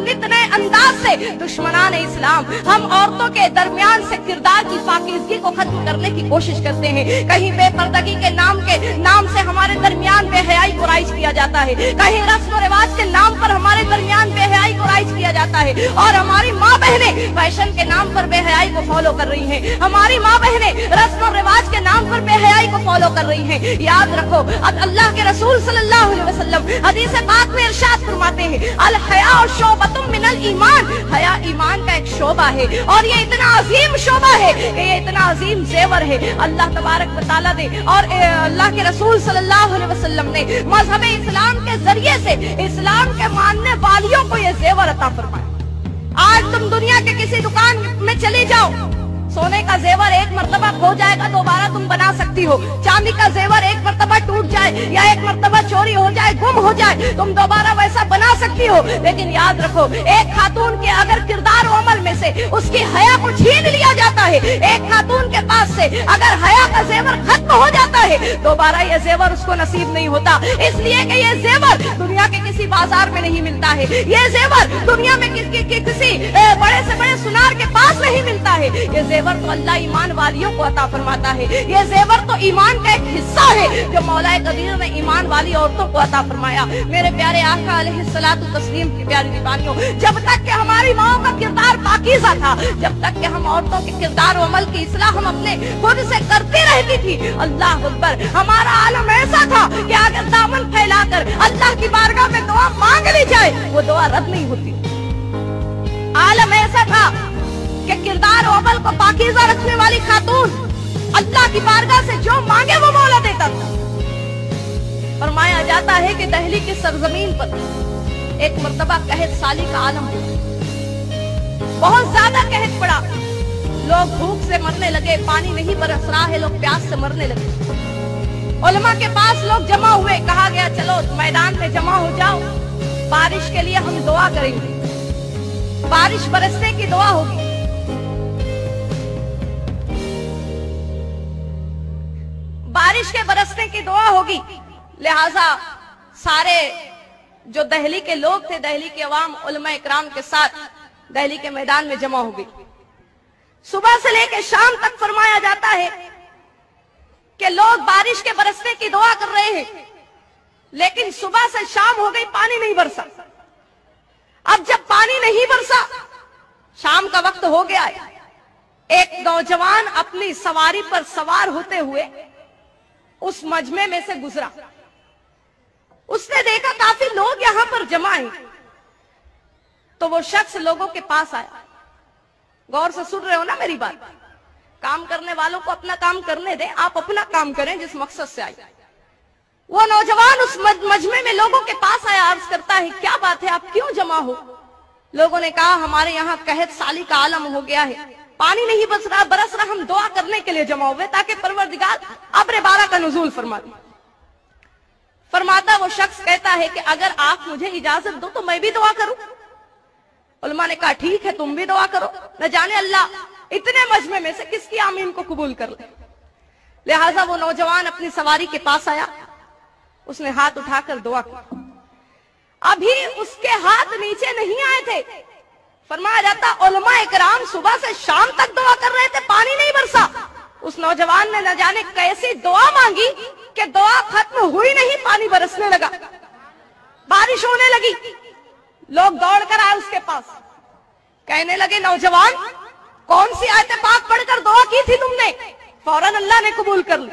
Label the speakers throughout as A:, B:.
A: नित नए अंदाज से दुश्मनान इस्लाम हम औरतों के दरमियान से किरदार की पाकीज़गी को खत्म करने की कोशिश करते हैं। कहीं बेपर्दगी के नाम से हमारे दरमियान बेहयाई को राइज किया जाता है, कहीं रस्म रिवाज के नाम पर हमारे दरमियान बेहयाई को राइज किया जाता है, और हमारी माँ बहनें फैशन के नाम पर बेहयाई को फॉलो कर रही हैं। हमारी माँ बहनें रस्म रिवाज के नाम पर बेहयाई को फॉलो कर रही हैं। याद रखो, अब अल्लाह के रसूल सल्लल्लाहु अलैहि वसल्लम हदीस पाक में इरशाद फरमाते हैं, अल हया शोबतुम मिनल ईमान, हया ईमान का एक शोबा है, और ये इतना अजीम शोबा है कि ये इतना अजीम जेवर है। अल्लाह तबारक व तआला ने और अल्लाह के रसूल सल्लल्लाहु अलैहि वसल्लम ने मजहब इस्लाम के जरिए से इस्लाम के मानने वालियों को ये जेवर अता फरमाया। आज तुम दुनिया के किसी दुकान में चले जाओ, सोने का जेवर एक मर्तबा खो जाएगा, दोबारा तुम बना सकती हो। चांदी का जेवर एक मर्तबा टूट जाए या एक मर्तबा चोरी हो जाए, गुम हो जाए, तुम दोबारा वैसा बना सकती हो। लेकिन याद रखो, एक खातून के अगर किरदार और अमल में से उसकी हया को छीन लिया जाता है, एक खातून के पास से अगर हया का जेवर खत्म हो जाता है, दोबारा ये जेवर उसको नसीब नहीं होता। इसलिए कि ये जेवर दुनिया के किसी बाजार में नहीं मिलता है, ये जेवर दुनिया में किसी बड़े से बड़े सुनार के पास नहीं मिलता है। ये जेवर तो अल्लाह ईमान वालियों को अता फरमाता है। ये जेवर तो ईमान का एक हिस्सा है जो मौला कबीर ने ईमान वाली औरतों को अता फरमाया। मेरे प्यारे आका अलैहिस्सलातु तस्लीम की प्यारी दीवानियों, जब तक कि हमारी माओ का किरदार पाकीज़ा था, जब तक कि हम औरतों के किरदार और अमल की इस्लाह हम अपने खुद से करती रहती थी, अल्लाह अकबर, हमारा आलम ऐसा था कि अगर दामन फैलाकर अल्लाह की बारगाह में दुआ मांग ली जाए, वो दुआ रद्द नहीं होती। आलम ऐसा था कि किरदार और अमल को पाकीज़ा रखने वाली खातून अल्लाह की बारगाह से जो मांगे वो मौला देता था। फरमाया जाता है कि दिल्ली की सरजमीन पर एक मर्तबा कहत साली का आलम हुआ, बहुत ज्यादा कहत पड़ा, लोग भूख से मरने लगे, पानी नहीं बरस रहा है, लोग प्यास से मरने लगे। उलमा के पास लोग जमा हुए, कहा गया चलो मैदान में जमा हो जाओ, बारिश के लिए हम दुआ करेंगे, बारिश बरसने की दुआ होगी। बारिश के बरसने की दुआ होगी, लिहाजा सारे जो दिल्ली के लोग थे, दिल्ली के अवाम उलमा इकराम के साथ दिल्ली के मैदान में जमा हो गई। सुबह से लेकर शाम तक फरमाया जाता है कि लोग बारिश के बरसने की दुआ कर रहे हैं, लेकिन सुबह से शाम हो गई, पानी नहीं बरसा। अब जब पानी नहीं बरसा, शाम का वक्त हो गया है, एक नौजवान अपनी सवारी पर सवार होते हुए उस मजमे में से गुजरा। उसने देखा काफी लोग यहां पर जमा हैं, तो वो शख्स लोगों के पास आया। गौर से सुन रहे हो ना मेरी बात? काम करने वालों को अपना काम करने दें, आप अपना काम करें जिस मकसद से आए। वो नौजवान उस मजमे में लोगों के पास आया, अर्ज करता है क्या बात है, आप क्यों जमा हो? लोगों ने कहा हमारे यहाँ कहत साली का आलम हो गया है, पानी नहीं बरस रहा, हम दुआ करने के लिए जमा हुए ताकि परवरदिगार अब्र बारा का नुज़ूल फरमा दे। फरमाता वो शख्स कहता है कि अगर आप मुझे इजाजत दो तो मैं भी दुआ करूं। उलमा ने कहा ठीक है, तुम भी दुआ करो, न जाने अल्लाह इतने मजमे में से किसकी आमीन को कबूल कर ले। लिहाजा वो नौजवान अपनी सवारी के पास आया, उसने हाथ उठाकर दुआ की। अभी उसके हाथ नीचे नहीं आए थे, फरमाया जाता उलमा इकराम सुबह से शाम तक दुआ कर रहे थे, पानी नहीं बरसा। उस नौजवान ने न जाने कैसी दुआ मांगी कि दुआ खत्म हुई नहीं, पानी बरसने लगा, बारिश होने लगी। लोग दौड़ कर आए उसके पास, कहने लगे नौजवान कौन सी आयत पाक पढ़कर दुआ की थी तुमने? फौरन अल्लाह ने कबूल कर ली।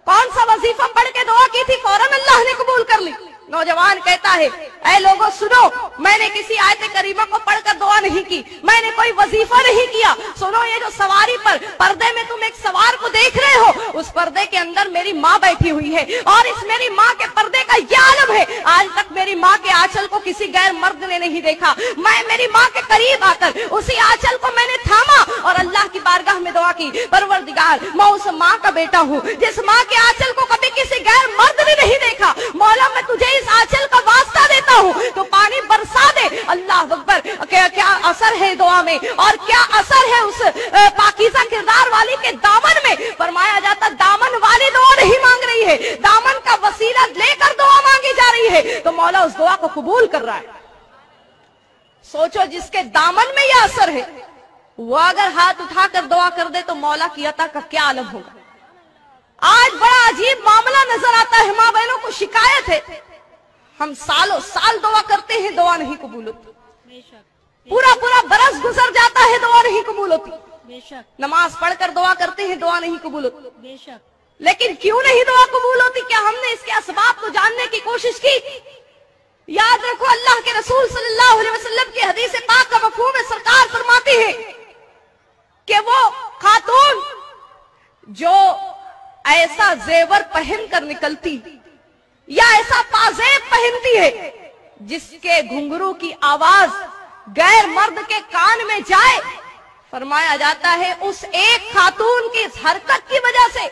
A: कौन सा वजीफा पढ़ के दुआ की थी? फौरन अल्लाह ने कबूल कर ली। नौजवान कहता है ऐ लोगों सुनो, मैंने किसी आयत करीमा को पढ़कर दुआ नहीं की, मैंने कोई वजीफा नहीं किया। सुनो, ये जो सवारी पर पर्दे में तुम एक सवार को देख रहे हो, उस पर्दे के अंदर मेरी माँ बैठी हुई है, और इस मेरी माँ के पर्दे का ये आलम है, आज तक मेरी माँ के आंचल को किसी गैर मर्द ने नहीं देखा। मैं मेरी माँ के करीब आकर उसी आंचल को मैंने थामा और अल्लाह की बारगाह में दुआ की, परवरदिगार मैं उस माँ का बेटा हूँ जिस माँ के आंचल को कभी किसी गैर मर्द ने नहीं देखा। मौला मैं तुझे इस आंचल का वास्ता देता हूँ, तो पानी बरसा दे। अल्लाह अकबर, क्या असर है दुआ में, और क्या असर है उस पाकीज़ा किरदार वाली के दामन में। फरमाया जाता दामन वाली दुआ नहीं मांग रही है, दामन का वसीला लेकर दुआ मांगी जा रही है, तो मौला उस दुआ को कबूल कर रहा है। सोचो जिसके दामन में यह असर है, वो अगर हाथ उठाकर दुआ कर दे तो मौला की अता का क्या आलम होगा। आज बड़ा अजीब मामला नजर आता है, माँ बहनों को शिकायत है, हम सालों साल दुआ करते हैं, दुआ नहीं कबूल होती, पूरा पूरा बरस गुजर जाता है, दुआ नहीं कबूल होती, नमाज पढ़कर दुआ करते हैं, दुआ नहीं कबूल होती। लेकिन क्यों नहीं दुआ कबूल होती? क्या हमने इसके असबाब को जानने की कोशिश की? याद रखो, अल्लाह के रसूल सल्लल्लाहु अलैहि वसल्लम की हदीस पाक का मफहूम है, सरकार फरमाती है कि वो खातून जो ऐसा जेवर पहन कर निकलती या ऐसा पाजेब पहनती है जिसके घुंघरू की आवाज गैर मर्द के कान में जाए, फरमाया जाता है उस एक खातून की इस हरकत की वजह से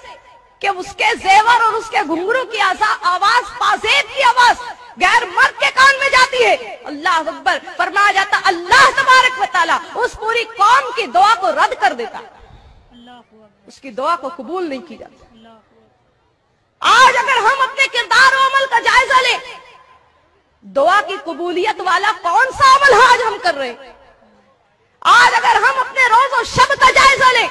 A: कि उसके जेवर और उसके घुंघरू की आवाज, पाजेब की आवाज गैर मर्द के कान में जाती है, अल्लाह अकबर, फरमाया जाता अल्लाह तबारक व तआला उस पूरी कौम की दुआ को रद्द कर देता, उसकी दुआ को कबूल नहीं की जाती। आज अगर हम अपने किरदार और अमल का जायजा लें, दुआ की कबूलियत वाला कौन सा अमल आज हम कर रहे हैं? आज अगर हम अपने रोज और शब का जायजा लें,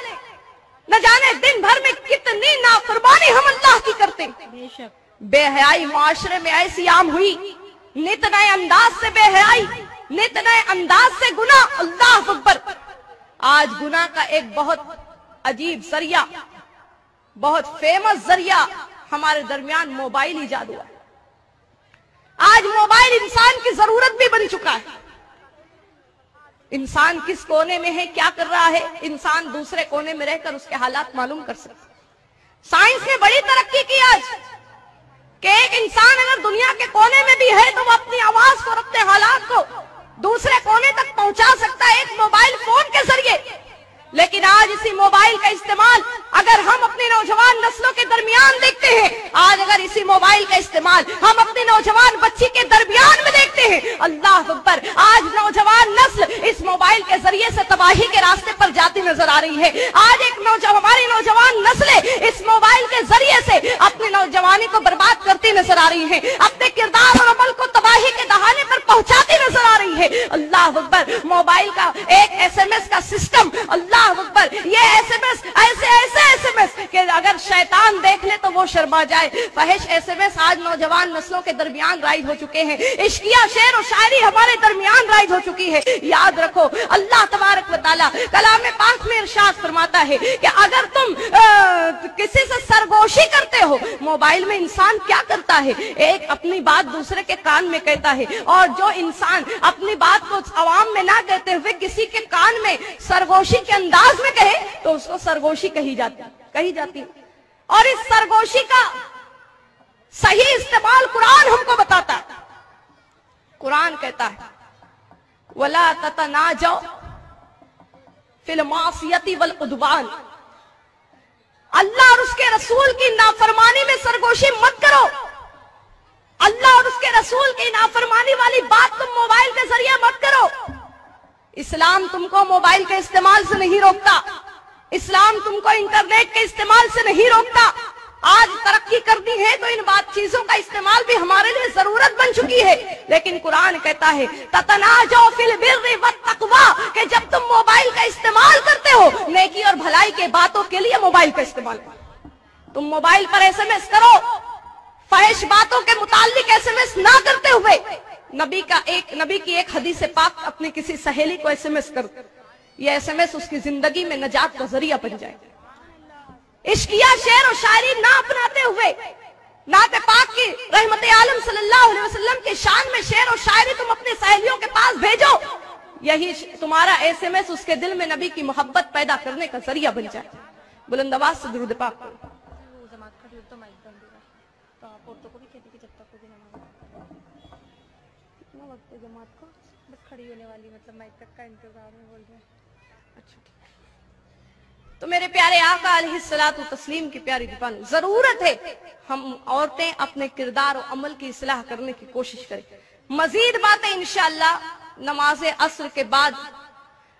A: न जाने दिन भर में कितनी नाफरमानी हम अल्लाह की करते हैं। बेहयाई माशरे में ऐसी आम हुई, नित नए अंदाज से बेहयाई, नित नए अंदाज से गुनाह, अल्लाह अकबर। आज गुनाह का एक बहुत अजीब जरिया, बहुत फेमस जरिया हमारे दरमियान मोबाइल ईजाद हुआ है। आज मोबाइल इंसान की जरूरत भी बन चुका है। इंसान किस कोने में है, क्या कर रहा है, इंसान दूसरे कोने में रहकर उसके हालात मालूम कर सकता है। साइंस ने बड़ी तरक्की की आज कि एक इंसान अगर दुनिया के कोने में भी है तो वो अपनी आवाज को, अपने हालात को दूसरे कोने तक पहुंचा सकता है एक मोबाइल फोन के जरिए। लेकिन आज इसी मोबाइल का इस्तेमाल अगर हम अपनी नौजवान नस्लों के दरमियान देखते हैं, आज अगर इसी मोबाइल का इस्तेमाल हम अपनी नौजवान बच्ची के दरमियान में देखते हैं, अल्लाह अकबर, आज नौजवान नस्ल इस मोबाइल के जरिए से तबाही के रास्ते पर जाती नजर आ रही है। आज एक हमारी नौजवान नस्लें इस मोबाइल के जरिए से अपनी नौजवानी को बर्बाद करती नजर आ रही है, अपने किरदार और अमल को तबाही के दहाने पर पहुंचाती नजर आ रही है। अल्लाह अकबर, मोबाइल का एक SMS का सिस्टम, अल्लाह अकबर, ये SMS ऐसे SMS कि अगर शैतान देख ले तो वो शर्मा जाए। फहिश SMS आज नौजवान नस्लों के दरमियान राइज हो चुके हैं। इश्किया शेर और शायरी हमारे दरमियान राइज हो चुकी है। याद रखो, अल्लाह तबारक व तआला कलाम पाक में इरशाद फरमाता है कि अगर तुम किसी से सरगोशी करते हो, मोबाइल में इंसान क्या करता है, एक अपनी बात दूसरे के कान में कहता है, और जो इंसान अपनी बात को आवाम में ना कहते हुए किसी के कान में सरगोशी के अंदाज में कहे तो उसको सरगोशी कही जाती है। और इस सरगोशी का सही इस्तेमाल कुरान हमको बताता है। कुरान कहता है वला ततनाजौ फिल मासियति वल उद्वान, अल्लाह और उसके रसूल की नाफरमानी में सरगोशी मत करो। अल्लाह और उसके रसूल की नाफरमानी वाली बात तुम मोबाइल के जरिए मत करो। इस्लाम तुमको मोबाइल के इस्तेमाल से नहीं रोकता, इस्लाम तुमको इंटरनेट के इस्तेमाल से नहीं रोकता। आज तरक्की करनी है तो इन बात चीजों का इस्तेमाल भी हमारे लिए जरूरत बन चुकी है। लेकिन कुरान कहता है ततनाजौ फिल बिर्रि वत तक़वा, कि जब तुम मोबाइल का इस्तेमाल करते हो नेकी और भलाई के बातों के लिए मोबाइल का इस्तेमाल करो। तुम मोबाइल पर SMS करो, फहिश बातों के मुताल्लिक SMS ना करते हुए नबी की एक हदीस पाक अपनी किसी सहेली को SMS कर, ये SMS उसकी जिंदगी में नजात का जरिया बन जाए। इश्किया शेर और शायरी ना अपनाते हुए नाते पाक की रहमत आलम सल्लल्लाहु अलैहि वसल्लम की शान में शेर और शायरी तुम अपनी सहेलियों के पास भेजो, यही तुम्हारा SMS उसके दिल में नबी की मोहब्बत पैदा करने का जरिया बन जाए। बुलंद आवाज से दुरूद पाक पढ़ो। जमात को बस खड़ी होने वाली, मतलब माइक तक का इंतजार में बोल रहे हैं। अच्छा ठीक है। तो मेरे प्यारे आका अलैहिस्सलातु तस्लीम की प्यारी दीवान, जरूरत है हम औरतें अपने किरदार और अमल की इस्लाह करने की कोशिश करें। मजीद बातें इंशाअल्लाह नमाज असर के बाद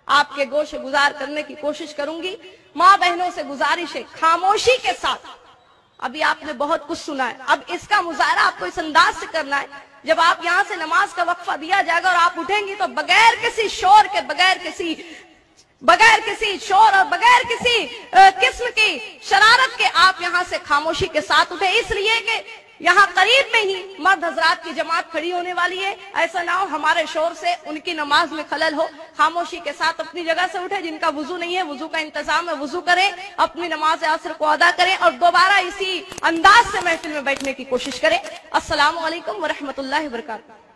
A: आपके गोश गुजार करने की कोशिश करूंगी। माँ बहनों से गुजारिश है खामोशी के साथ, अभी आपने बहुत कुछ सुना है, अब इसका मुजाहरा आपको इस अंदाज से करना है جب آپ یہاں سے نماز کا وقفہ دیا جائے گا اور آپ اٹھیں گی تو بغیر کسی شور کے، بغیر کسی شور اور بغیر کسی قسم کی شرارت کے آپ یہاں سے خاموشی کے ساتھ اٹھیں، اس لیے کہ یہاں قریب میں ہی مرد حضرات کی جماعت کھڑی ہونے والی ہے، ایسا نہ ہو ہمارے شور سے ان کی نماز میں خلل ہو۔ خاموشی کے ساتھ اپنی جگہ سے اٹھے، جن کا وضو نہیں ہے وضو کا انتظام ہے وضو کریں، اپنی نماز عصر کو ادا کریں اور دوبارہ اسی انداز سے محفل میں بیٹھنے کی کوشش کریں۔ السلام علیکم ورحمۃ اللہ وبرکاتہ۔